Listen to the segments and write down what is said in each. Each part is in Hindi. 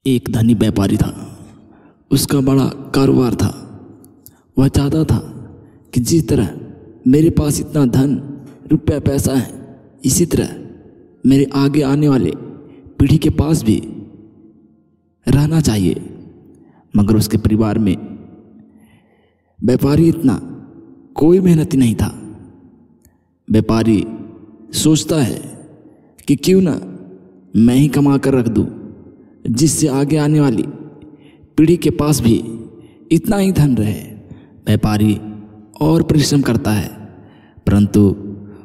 एक धनी व्यापारी था। उसका बड़ा कारोबार था। वह चाहता था कि जिस तरह मेरे पास इतना धन रुपया पैसा है, इसी तरह मेरे आगे आने वाले पीढ़ी के पास भी रहना चाहिए। मगर उसके परिवार में व्यापारी इतना कोई मेहनती नहीं था। व्यापारी सोचता है कि क्यों ना मैं ही कमा कर रख दूं, जिससे आगे आने वाली पीढ़ी के पास भी इतना ही धन रहे। व्यापारी और परिश्रम करता है, परंतु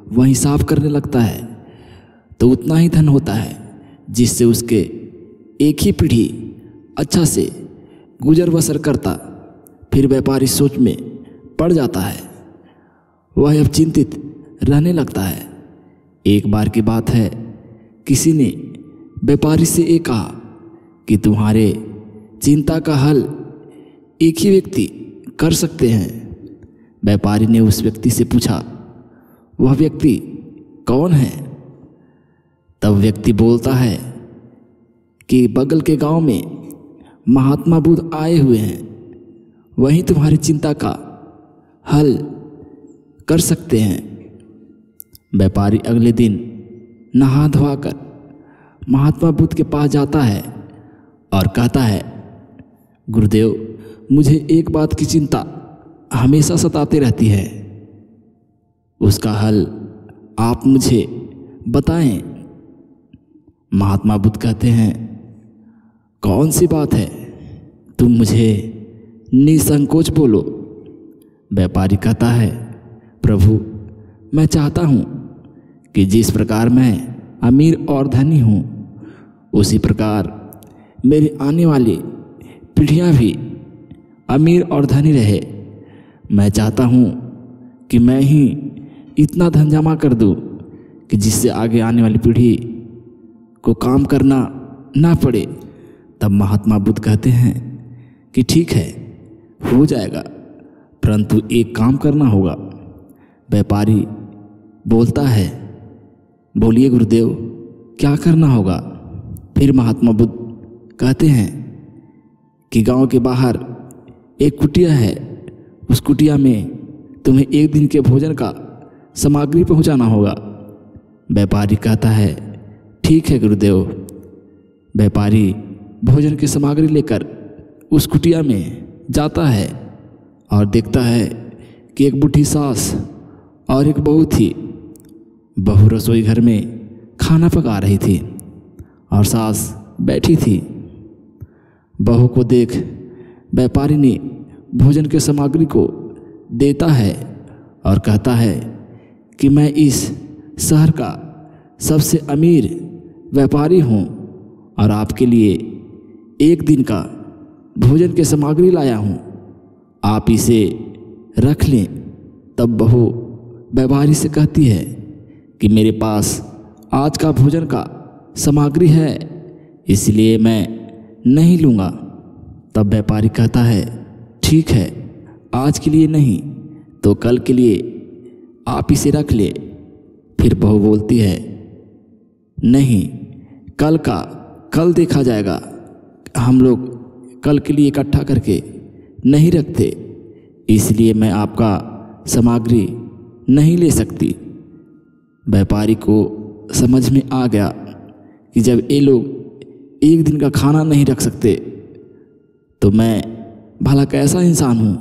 वह हिसाब करने लगता है तो उतना ही धन होता है जिससे उसके एक ही पीढ़ी अच्छा से गुजर बसर करता। फिर व्यापारी सोच में पड़ जाता है। वह अब चिंतित रहने लगता है। एक बार की बात है, किसी ने व्यापारी से ये कहा कि तुम्हारे चिंता का हल एक ही व्यक्ति कर सकते हैं। व्यापारी ने उस व्यक्ति से पूछा, वह व्यक्ति कौन है? तब व्यक्ति बोलता है कि बगल के गांव में महात्मा बुद्ध आए हुए हैं, वही तुम्हारी चिंता का हल कर सकते हैं। व्यापारी अगले दिन नहा धोकर महात्मा बुद्ध के पास जाता है और कहता है, गुरुदेव, मुझे एक बात की चिंता हमेशा सताती रहती है, उसका हल आप मुझे बताएं। महात्मा बुद्ध कहते हैं, कौन सी बात है, तुम मुझे निसंकोच बोलो। व्यापारी कहता है, प्रभु, मैं चाहता हूँ कि जिस प्रकार मैं अमीर और धनी हूँ, उसी प्रकार मेरी आने वाली पीढ़ियाँ भी अमीर और धनी रहे। मैं चाहता हूँ कि मैं ही इतना धन जमा कर दूँ कि जिससे आगे आने वाली पीढ़ी को काम करना ना पड़े। तब महात्मा बुद्ध कहते हैं कि ठीक है, हो जाएगा, परंतु एक काम करना होगा। व्यापारी बोलता है, बोलिए गुरुदेव, क्या करना होगा? फिर महात्मा बुद्ध कहते हैं कि गांव के बाहर एक कुटिया है, उस कुटिया में तुम्हें एक दिन के भोजन का सामग्री पहुंचाना होगा। व्यापारी कहता है, ठीक है गुरुदेव। व्यापारी भोजन की सामग्री लेकर उस कुटिया में जाता है और देखता है कि एक बूढ़ी सास और एक बहू थी। बहू रसोई घर में खाना पका रही थी और सास बैठी थी। बहू को देख व्यापारी ने भोजन के सामग्री को देता है और कहता है कि मैं इस शहर का सबसे अमीर व्यापारी हूँ और आपके लिए एक दिन का भोजन के सामग्री लाया हूँ, आप इसे रख लें। तब बहू व्यापारी से कहती है कि मेरे पास आज का भोजन का सामग्री है, इसलिए मैं नहीं लूँगा। तब व्यापारी कहता है, ठीक है, आज के लिए नहीं तो कल के लिए आप इसे रख ले। फिर बहू बोलती है, नहीं, कल का कल देखा जाएगा, हम लोग कल के लिए इकट्ठा करके नहीं रखते, इसलिए मैं आपका सामग्री नहीं ले सकती। व्यापारी को समझ में आ गया कि जब ये लोग एक दिन का खाना नहीं रख सकते तो मैं भला कैसा इंसान हूँ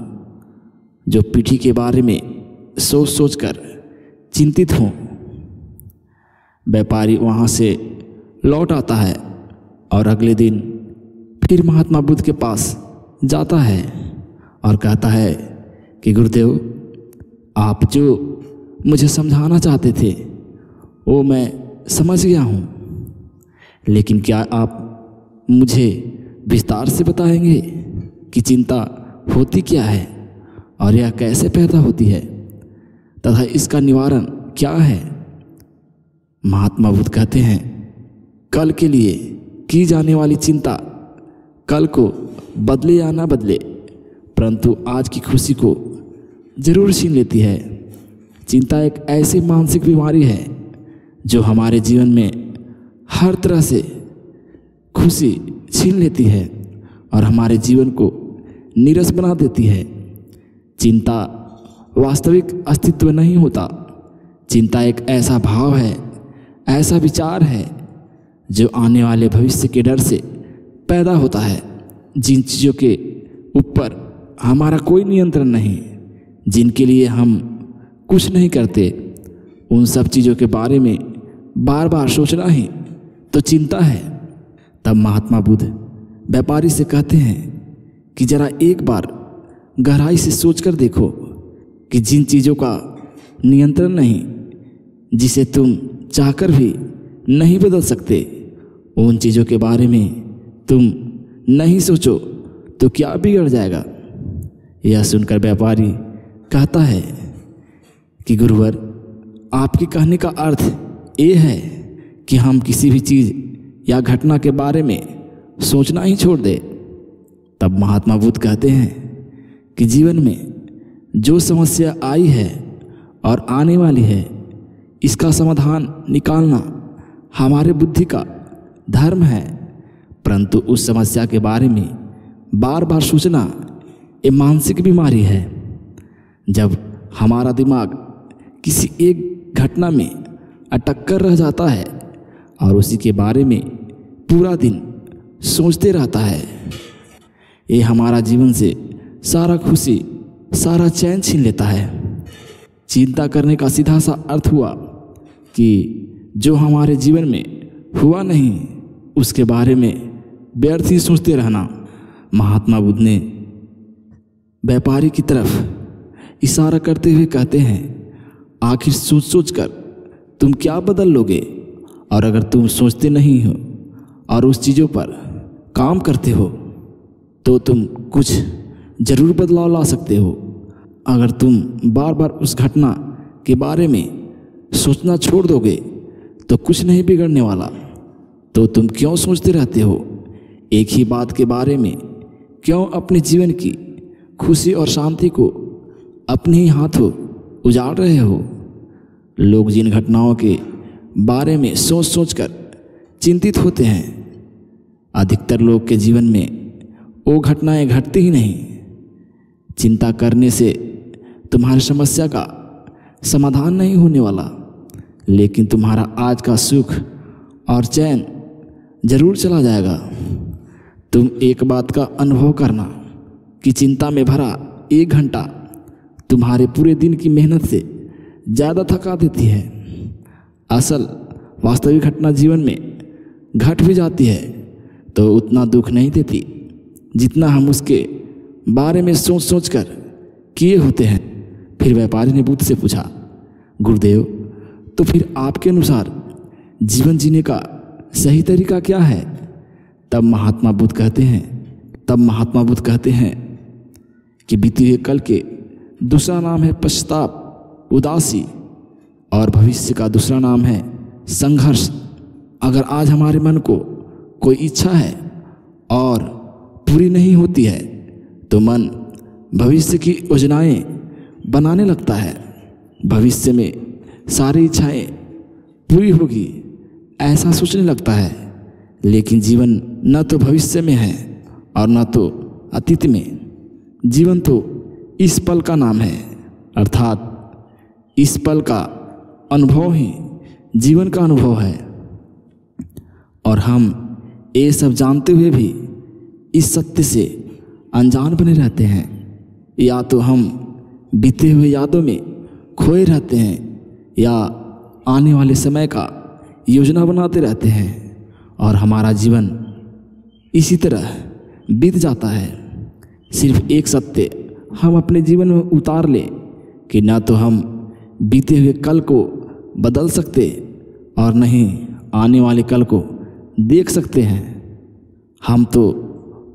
जो पीढ़ी के बारे में सोच सोच कर चिंतित हूँ। व्यापारी वहाँ से लौट आता है और अगले दिन फिर महात्मा बुद्ध के पास जाता है और कहता है कि गुरुदेव, आप जो मुझे समझाना चाहते थे वो मैं समझ गया हूँ, लेकिन क्या आप मुझे विस्तार से बताएंगे कि चिंता होती क्या है और यह कैसे पैदा होती है तथा इसका निवारण क्या है? महात्मा बुद्ध कहते हैं, कल के लिए की जाने वाली चिंता कल को बदले या ना बदले, परंतु आज की खुशी को जरूर छीन लेती है। चिंता एक ऐसी मानसिक बीमारी है जो हमारे जीवन में हर तरह से खुशी छीन लेती है और हमारे जीवन को नीरस बना देती है। चिंता वास्तविक अस्तित्व नहीं होता। चिंता एक ऐसा भाव है, ऐसा विचार है जो आने वाले भविष्य के डर से पैदा होता है। जिन चीज़ों के ऊपर हमारा कोई नियंत्रण नहीं, जिनके लिए हम कुछ नहीं करते, उन सब चीज़ों के बारे में बार बार सोचना ही तो चिंता है। तब महात्मा बुद्ध व्यापारी से कहते हैं कि जरा एक बार गहराई से सोचकर देखो कि जिन चीज़ों का नियंत्रण नहीं, जिसे तुम चाहकर भी नहीं बदल सकते, उन चीज़ों के बारे में तुम नहीं सोचो तो क्या बिगड़ जाएगा। यह सुनकर व्यापारी कहता है कि गुरुवर, आपके कहने का अर्थ ये है कि हम किसी भी चीज़ या घटना के बारे में सोचना ही छोड़ दें। तब महात्मा बुद्ध कहते हैं कि जीवन में जो समस्या आई है और आने वाली है, इसका समाधान निकालना हमारे बुद्धि का धर्म है, परंतु उस समस्या के बारे में बार बार सोचना ये मानसिक बीमारी है। जब हमारा दिमाग किसी एक घटना में अटक कर रह जाता है और उसी के बारे में पूरा दिन सोचते रहता है, ये हमारा जीवन से सारा खुशी, सारा चैन छीन लेता है। चिंता करने का सीधा सा अर्थ हुआ कि जो हमारे जीवन में हुआ नहीं, उसके बारे में व्यर्थ ही सोचते रहना। महात्मा बुद्ध ने व्यापारी की तरफ इशारा करते हुए कहते हैं, आखिर सोच सोच कर तुम क्या बदल लोगे? और अगर तुम सोचते नहीं हो और उस चीज़ों पर काम करते हो तो तुम कुछ ज़रूर बदलाव ला सकते हो। अगर तुम बार बार उस घटना के बारे में सोचना छोड़ दोगे तो कुछ नहीं बिगड़ने वाला। तो तुम क्यों सोचते रहते हो? एक ही बात के बारे में क्यों अपने जीवन की खुशी और शांति को अपने ही हाथों उजाड़ रहे हो? लोग जिन घटनाओं के बारे में सोच सोच कर चिंतित होते हैं, अधिकतर लोग के जीवन में वो घटनाएं घटती ही नहीं। चिंता करने से तुम्हारी समस्या का समाधान नहीं होने वाला, लेकिन तुम्हारा आज का सुख और चैन जरूर चला जाएगा। तुम एक बात का अनुभव करना कि चिंता में भरा 1 घंटा तुम्हारे पूरे दिन की मेहनत से ज़्यादा थका देती है। असल वास्तविक घटना जीवन में घट भी जाती है तो उतना दुख नहीं देती जितना हम उसके बारे में सोच सोच कर किए होते हैं। फिर व्यापारी ने बुद्ध से पूछा, गुरुदेव, तो फिर आपके अनुसार जीवन जीने का सही तरीका क्या है? तब महात्मा बुद्ध कहते हैं कि बीते हुए कल के दूसरा नाम है पश्चाताप, उदासी, और भविष्य का दूसरा नाम है संघर्ष। अगर आज हमारे मन को कोई इच्छा है और पूरी नहीं होती है तो मन भविष्य की योजनाएं बनाने लगता है। भविष्य में सारी इच्छाएं पूरी होगी ऐसा सोचने लगता है, लेकिन जीवन न तो भविष्य में है और न तो अतीत में। जीवन तो इस पल का नाम है, अर्थात इस पल का अनुभव ही जीवन का अनुभव है। और हम ये सब जानते हुए भी इस सत्य से अनजान बने रहते हैं। या तो हम बीते हुए यादों में खोए रहते हैं या आने वाले समय का योजना बनाते रहते हैं और हमारा जीवन इसी तरह बीत जाता है। सिर्फ एक सत्य हम अपने जीवन में उतार लें कि ना तो हम बीते हुए कल को बदल सकते और नहीं आने वाले कल को देख सकते हैं। हम तो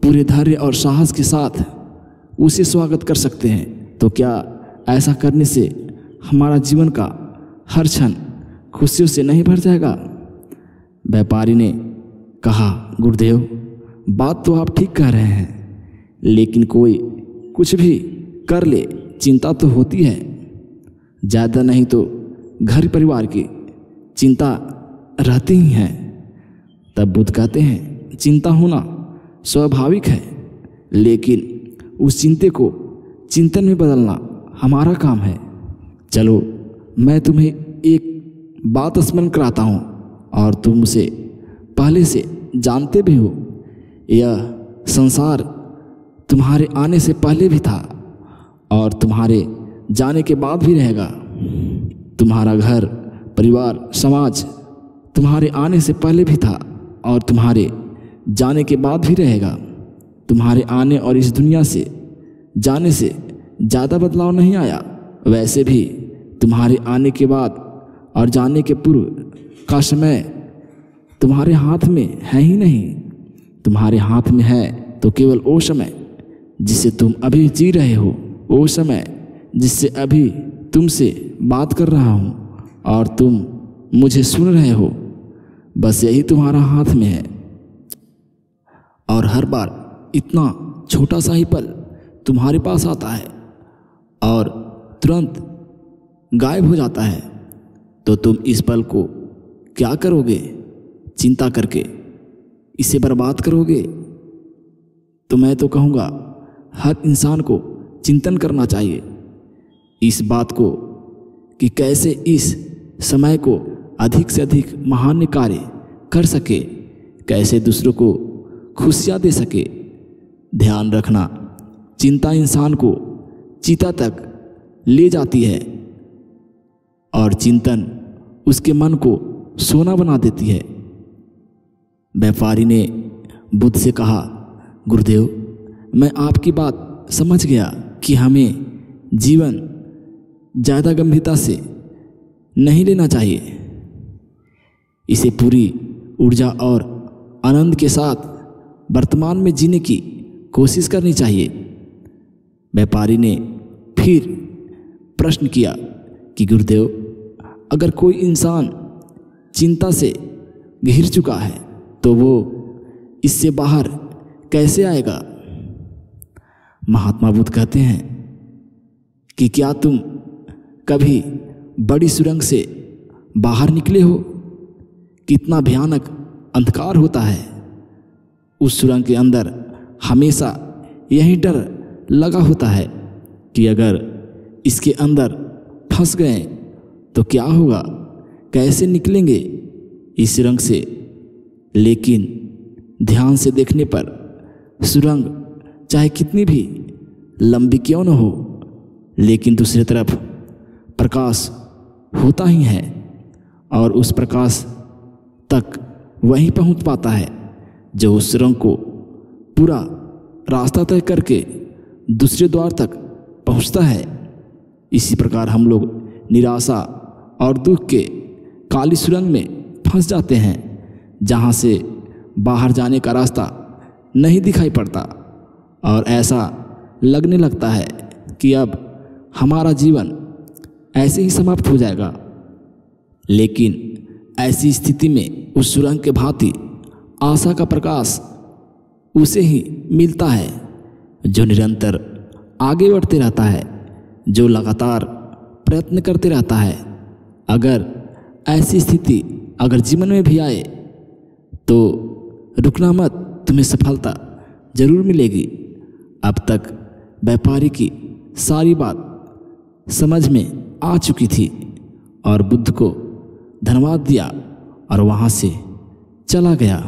पूरे धैर्य और साहस के साथ उसे स्वागत कर सकते हैं। तो क्या ऐसा करने से हमारा जीवन का हर क्षण खुशियों से नहीं भर जाएगा? व्यापारी ने कहा, गुरुदेव, बात तो आप ठीक कह रहे हैं, लेकिन कोई कुछ भी कर ले चिंता तो होती है। ज़्यादा नहीं तो घर परिवार की चिंता रहती ही है। तब बुद्ध कहते हैं, चिंता होना स्वाभाविक है, लेकिन उस चिंते को चिंतन में बदलना हमारा काम है। चलो मैं तुम्हें एक बात स्मरण कराता हूँ, और तुम उसे पहले से जानते भी हो। यह संसार तुम्हारे आने से पहले भी था और तुम्हारे जाने के बाद भी रहेगा। तुम्हारा घर, परिवार, समाज तुम्हारे आने से पहले भी था और तुम्हारे जाने के बाद भी रहेगा। तुम्हारे आने और इस दुनिया से जाने से ज़्यादा बदलाव नहीं आया। वैसे भी तुम्हारे आने के बाद और जाने के पूर्व का समय तुम्हारे हाथ में है ही नहीं। तुम्हारे हाथ में है तो केवल वो समय जिसे तुम अभी जी रहे हो, वो समय जिससे अभी तुमसे बात कर रहा हूँ और तुम मुझे सुन रहे हो। बस यही तुम्हारा हाथ में है। और हर बार इतना छोटा सा ही पल तुम्हारे पास आता है और तुरंत गायब हो जाता है। तो तुम इस पल को क्या करोगे? चिंता करके इसे बर्बाद करोगे? तो मैं तो कहूँगा हर इंसान को चिंतन करना चाहिए इस बात को कि कैसे इस समय को अधिक से अधिक महान कार्य कर सके, कैसे दूसरों को खुशियाँ दे सके। ध्यान रखना, चिंता इंसान को चिता तक ले जाती है और चिंतन उसके मन को सोना बना देती है। व्यापारी ने बुद्ध से कहा, गुरुदेव, मैं आपकी बात समझ गया कि हमें जीवन ज़्यादा गंभीरता से नहीं लेना चाहिए। इसे पूरी ऊर्जा और आनंद के साथ वर्तमान में जीने की कोशिश करनी चाहिए। व्यापारी ने फिर प्रश्न किया कि गुरुदेव, अगर कोई इंसान चिंता से घिर चुका है तो वो इससे बाहर कैसे आएगा? महात्मा बुद्ध कहते हैं कि क्या तुम कभी बड़ी सुरंग से बाहर निकले हो? कितना भयानक अंधकार होता है। उस सुरंग के अंदर हमेशा यही डर लगा होता है कि अगर इसके अंदर फंस गए तो क्या होगा, कैसे निकलेंगे इस सुरंग से। लेकिन ध्यान से देखने पर सुरंग चाहे कितनी भी लंबी क्यों न हो, लेकिन दूसरी तरफ प्रकाश होता ही है और उस प्रकाश तक वही पहुंच पाता है जो उस सुरंग को पूरा रास्ता तय करके दूसरे द्वार तक पहुंचता है। इसी प्रकार हम लोग निराशा और दुख के काली सुरंग में फंस जाते हैं, जहां से बाहर जाने का रास्ता नहीं दिखाई पड़ता और ऐसा लगने लगता है कि अब हमारा जीवन ऐसे ही समाप्त हो जाएगा। लेकिन ऐसी स्थिति में उस सुरंग के भांति आशा का प्रकाश उसे ही मिलता है जो निरंतर आगे बढ़ते रहता है, जो लगातार प्रयत्न करते रहता है। अगर ऐसी स्थिति अगर जीवन में भी आए तो रुकना मत, तुम्हें सफलता जरूर मिलेगी। अब तक व्यापारी की सारी बात समझ में आ चुकी थी और बुद्ध को धन्यवाद दिया और वहाँ से चला गया।